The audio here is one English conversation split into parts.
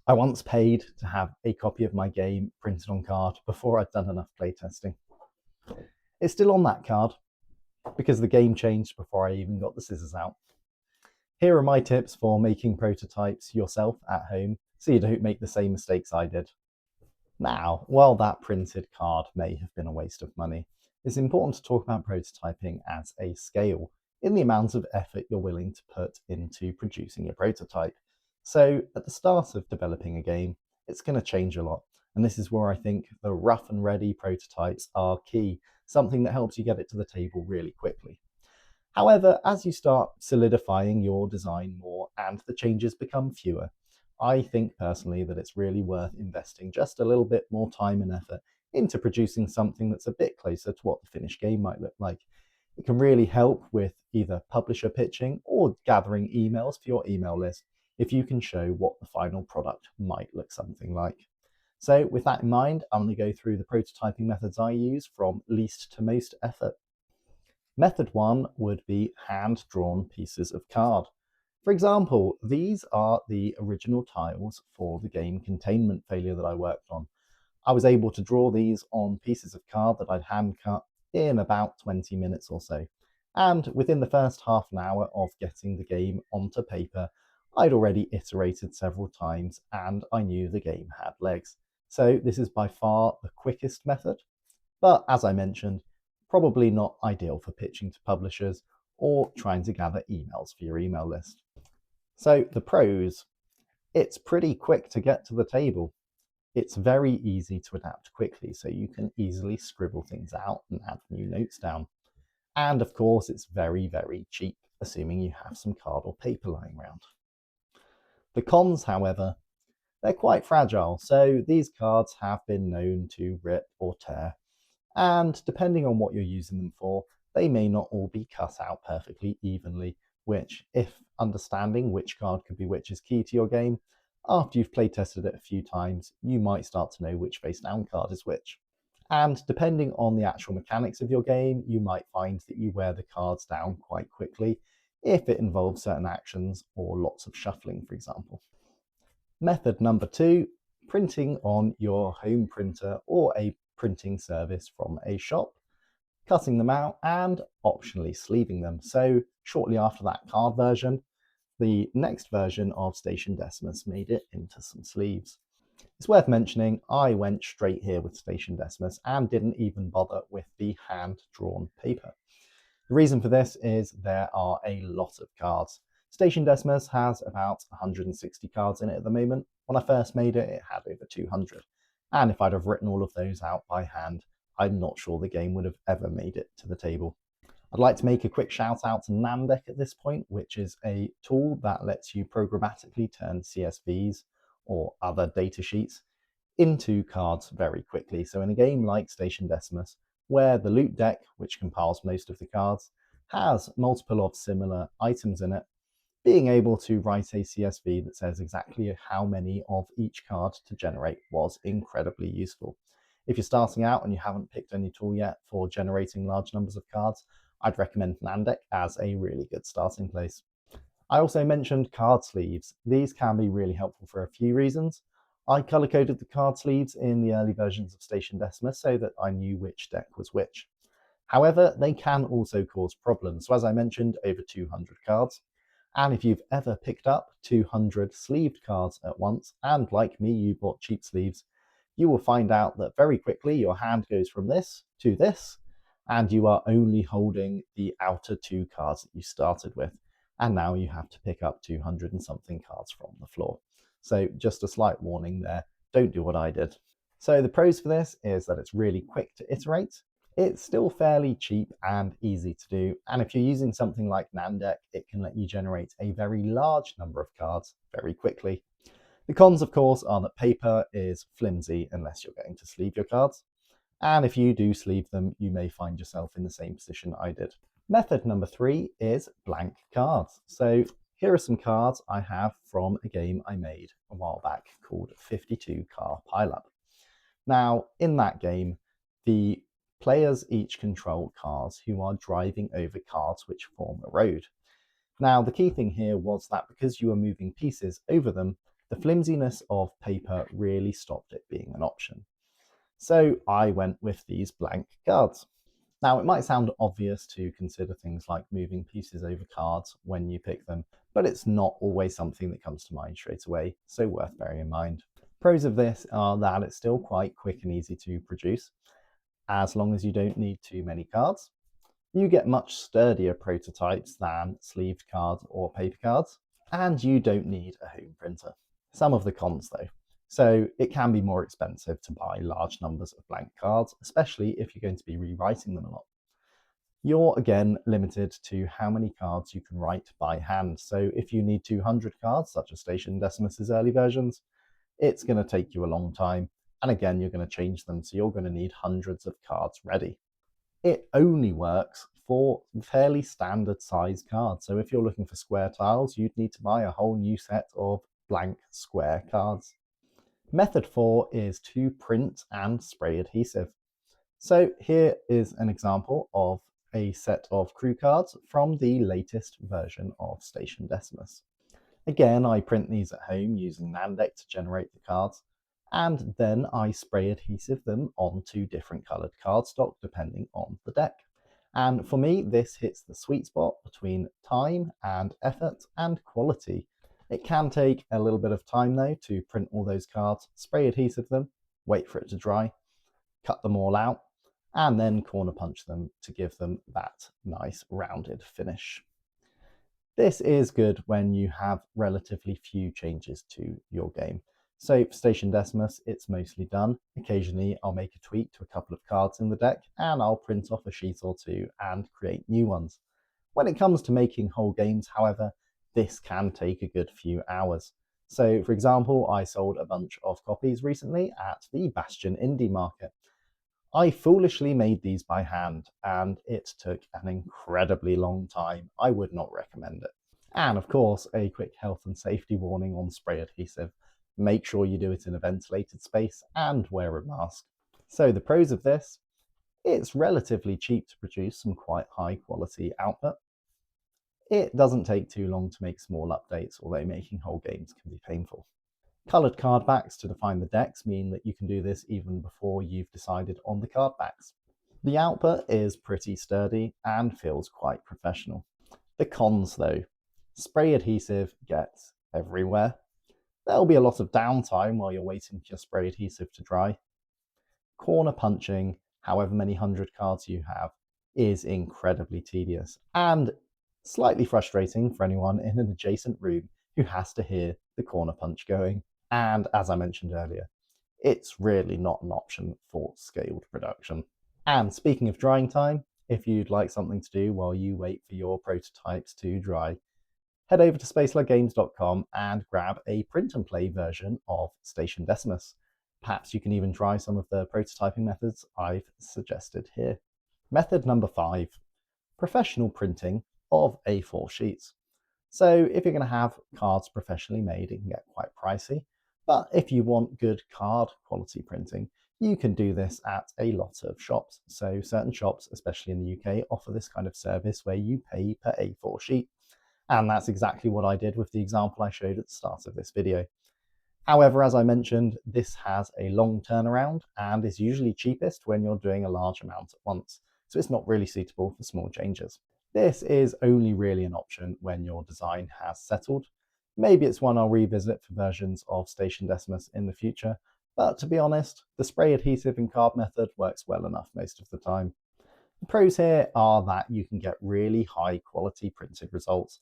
I once paid to have a copy of my game printed on card before I'd done enough playtesting. It's still on that card because the game changed before I even got the scissors out. Here are my tips for making prototypes yourself at home so you don't make the same mistakes I did. Now, while that printed card may have been a waste of money, it's important to talk about prototyping as a scale in the amount of effort you're willing to put into producing your prototype. So at the start of developing a game, it's going to change a lot. And this is where I think the rough and ready prototypes are key, something that helps you get it to the table really quickly. However, as you start solidifying your design more and the changes become fewer, I think personally that it's really worth investing just a little bit more time and effort into producing something that's a bit closer to what the finished game might look like. It can really help with either publisher pitching or gathering emails for your email list if you can show what the final product might look something like. So with that in mind, I'm going to go through the prototyping methods I use from least to most effort. Method 1 would be hand-drawn pieces of card. For example, these are the original tiles for the game Containment Failure that I worked on. I was able to draw these on pieces of card that I'd hand cut in about 20 minutes or so. And within the first half an hour of getting the game onto paper, I'd already iterated several times and I knew the game had legs. So this is by far the quickest method, but as I mentioned, probably not ideal for pitching to publishers or trying to gather emails for your email list. So the pros, it's pretty quick to get to the table. It's very easy to adapt quickly, so you can easily scribble things out and add new notes down. And of course, it's very, very cheap, assuming you have some card or paper lying around. The cons, however, they're quite fragile, so these cards have been known to rip or tear, and depending on what you're using them for, they may not all be cut out perfectly evenly, which, if understanding which card could be which is key to your game, after you've playtested it a few times, you might start to know which face down card is which. And depending on the actual mechanics of your game, you might find that you wear the cards down quite quickly if it involves certain actions or lots of shuffling, for example. Method number 2, printing on your home printer or a printing service from a shop, cutting them out and optionally sleeving them. So shortly after that card version, the next version of Station Decimus made it into some sleeves. It's worth mentioning I went straight here with Station Decimus and didn't even bother with the hand-drawn paper. The reason for this is there are a lot of cards. Station Decimus has about 160 cards in it at the moment. When I first made it, it had over 200. And if I'd have written all of those out by hand, I'm not sure the game would have ever made it to the table. I'd like to make a quick shout out to NanDECK at this point, which is a tool that lets you programmatically turn CSVs or other data sheets into cards very quickly. So in a game like Station Decimus, where the loot deck, which compiles most of the cards, has multiple of similar items in it, being able to write a CSV that says exactly how many of each card to generate was incredibly useful. If you're starting out and you haven't picked any tool yet for generating large numbers of cards, I'd recommend NanDECK as a really good starting place. I also mentioned card sleeves. These can be really helpful for a few reasons. I color-coded the card sleeves in the early versions of Station Decimus so that I knew which deck was which. However, they can also cause problems. So as I mentioned, over 200 cards. And if you've ever picked up 200 sleeved cards at once, and like me, you bought cheap sleeves, you will find out that very quickly your hand goes from this to this, and you are only holding the outer 2 cards that you started with. And now you have to pick up 200 and something cards from the floor. So just a slight warning there, don't do what I did. So the pros for this is that it's really quick to iterate. It's still fairly cheap and easy to do, and if you're using something like NanDECK, it can let you generate a very large number of cards very quickly. The cons, of course, are that paper is flimsy unless you're going to sleeve your cards, and if you do sleeve them, you may find yourself in the same position I did. Method number 3 is blank cards. So here are some cards I have from a game I made a while back called 52 Car Pileup. Now, in that game, the players each control cars who are driving over cars which form a road. Now, the key thing here was that because you were moving pieces over them, The flimsiness of paper really stopped it being an option. So I went with these blank cards. Now, it might sound obvious to consider things like moving pieces over cards when you pick them, but it's not always something that comes to mind straight away, so worth bearing in mind. Pros of this are that it's still quite quick and easy to produce, as long as you don't need too many cards. You get much sturdier prototypes than sleeved cards or paper cards, and you don't need a home printer. Some of the cons though. So it can be more expensive to buy large numbers of blank cards, especially if you're going to be rewriting them a lot. You're again limited to how many cards you can write by hand. So if you need 200 cards, such as Station Decimus's early versions, it's going to take you a long time. And again, you're going to change them, so you're going to need hundreds of cards ready. It only works for fairly standard size cards. So if you're looking for square tiles, you'd need to buy a whole new set of blank square cards. Method 4 is to print and spray adhesive. So here is an example of a set of crew cards from the latest version of Station Decimus. Again, I print these at home using NanDECK to generate the cards, and then I spray adhesive them onto different coloured cardstock depending on the deck. And for me, this hits the sweet spot between time and effort and quality. It can take a little bit of time though to print all those cards, spray adhesive them, wait for it to dry, cut them all out, and then corner punch them to give them that nice rounded finish. This is good when you have relatively few changes to your game. So for Station Decimus, it's mostly done. Occasionally I'll make a tweak to a couple of cards in the deck and I'll print off a sheet or two and create new ones. When it comes to making whole games, however, this can take a good few hours. So for example, I sold a bunch of copies recently at the Bastion Indie Market. I foolishly made these by hand and it took an incredibly long time. I would not recommend it. And of course, a quick health and safety warning on spray adhesive. Make sure you do it in a ventilated space and wear a mask. So the pros of this, it's relatively cheap to produce some quite high quality output. It doesn't take too long to make small updates, although making whole games can be painful. Coloured card backs to define the decks mean that you can do this even before you've decided on the card backs. The output is pretty sturdy and feels quite professional. The cons though, spray adhesive gets everywhere. There'll be a lot of downtime while you're waiting for your spray adhesive to dry. Corner punching, however many 100 cards you have, is incredibly tedious and slightly frustrating for anyone in an adjacent room who has to hear the corner punch going. And as I mentioned earlier, it's really not an option for scaled production. And speaking of drying time, if you'd like something to do while you wait for your prototypes to dry, head over to spacelaggames.com and grab a print and play version of Station Decimus. Perhaps you can even try some of the prototyping methods I've suggested here. Method number 5, professional printing of A4 sheets. So if you're going to have cards professionally made, it can get quite pricey. But if you want good card quality printing, you can do this at a lot of shops. So certain shops, especially in the UK, offer this kind of service where you pay per A4 sheet. And that's exactly what I did with the example I showed at the start of this video. However, as I mentioned, this has a long turnaround and is usually cheapest when you're doing a large amount at once. So it's not really suitable for small changes. This is only really an option when your design has settled. Maybe it's one I'll revisit for versions of Station Decimus in the future, but to be honest, the spray adhesive and card method works well enough most of the time. The pros here are that you can get really high quality printed results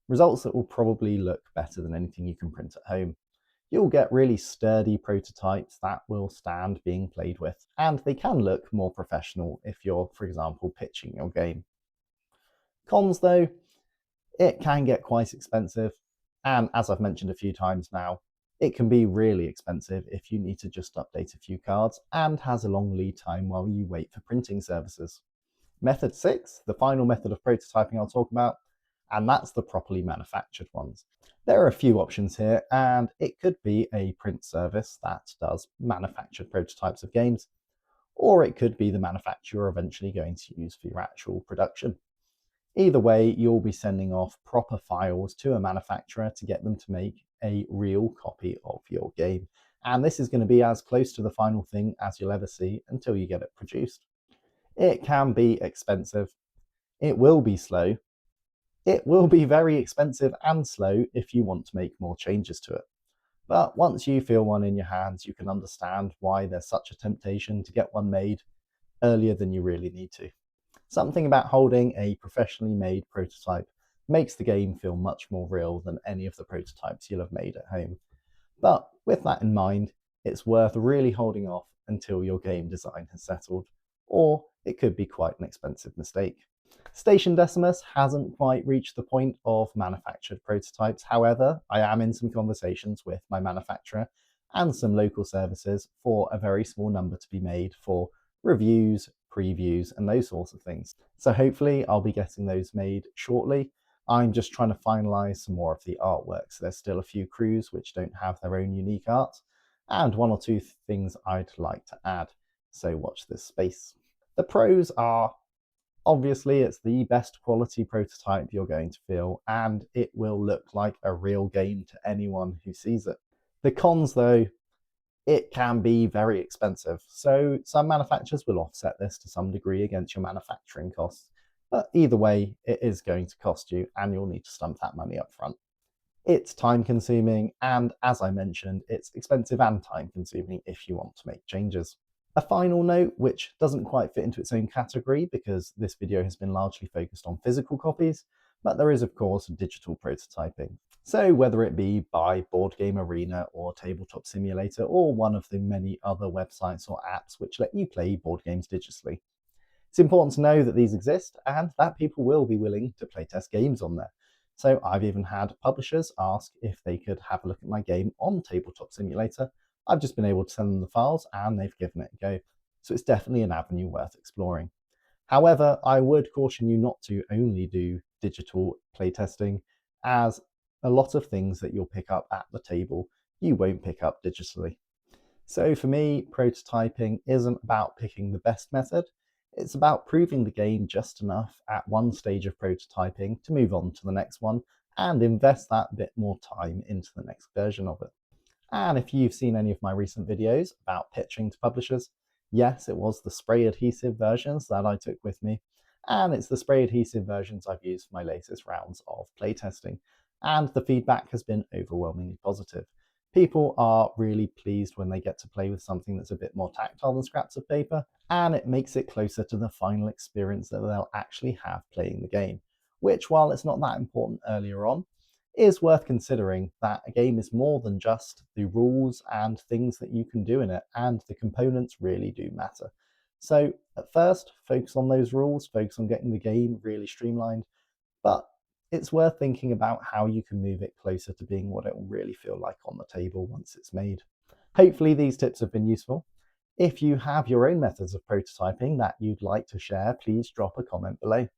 that will probably look better than anything you can print at home. You'll get really sturdy prototypes that will stand being played with, and they can look more professional if you're, for example, pitching your game. Cons though, it can get quite expensive, and as I've mentioned a few times now, it can be really expensive if you need to just update a few cards and has a long lead time while you wait for printing services. Method 6, the final method of prototyping I'll talk about, and that's the properly manufactured ones. There are a few options here, and it could be a print service that does manufactured prototypes of games, or it could be the manufacturer eventually going to use for your actual production. Either way, you'll be sending off proper files to a manufacturer to get them to make a real copy of your game. And this is going to be as close to the final thing as you'll ever see until you get it produced. It can be expensive. It will be slow. It will be very expensive and slow if you want to make more changes to it. But once you feel one in your hands, you can understand why there's such a temptation to get one made earlier than you really need to. Something about holding a professionally made prototype makes the game feel much more real than any of the prototypes you'll have made at home. But with that in mind, it's worth really holding off until your game design has settled, or it could be quite an expensive mistake. Station Decimus hasn't quite reached the point of manufactured prototypes. However, I am in some conversations with my manufacturer and some local services for a very small number to be made for reviews, previews, and those sorts of things. So hopefully I'll be getting those made shortly. I'm just trying to finalize some more of the artwork. So there's still a few crews which don't have their own unique art, and one or two things I'd like to add. So watch this space. The pros are, obviously, it's the best quality prototype you're going to feel, and it will look like a real game to anyone who sees it. The cons, though, it can be very expensive. So some manufacturers will offset this to some degree against your manufacturing costs. But either way, it is going to cost you, and you'll need to stump that money up front. It's time consuming, and as I mentioned, it's expensive and time consuming if you want to make changes. A final note, which doesn't quite fit into its own category because this video has been largely focused on physical copies, but there is of course digital prototyping. So whether it be by Board Game Arena or Tabletop Simulator or one of the many other websites or apps which let you play board games digitally, it's important to know that these exist and that people will be willing to playtest games on there. So I've even had publishers ask if they could have a look at my game on Tabletop Simulator. I've just been able to send them the files and they've given it a go. So it's definitely an avenue worth exploring. However, I would caution you not to only do digital playtesting, as a lot of things that you'll pick up at the table you won't pick up digitally. So for me, prototyping isn't about picking the best method. It's about proving the game just enough at one stage of prototyping to move on to the next one and invest that bit more time into the next version of it. And if you've seen any of my recent videos about pitching to publishers, yes, it was the spray adhesive versions that I took with me, and it's the spray adhesive versions I've used for my latest rounds of playtesting, and the feedback has been overwhelmingly positive. People are really pleased when they get to play with something that's a bit more tactile than scraps of paper, and it makes it closer to the final experience that they'll actually have playing the game, which, while it's not that important earlier on, is worth considering that a game is more than just the rules and things that you can do in it, and the components really do matter. So at first, focus on those rules, focus on getting the game really streamlined, but it's worth thinking about how you can move it closer to being what it will really feel like on the table once it's made. Hopefully these tips have been useful. If you have your own methods of prototyping that you'd like to share, please drop a comment below.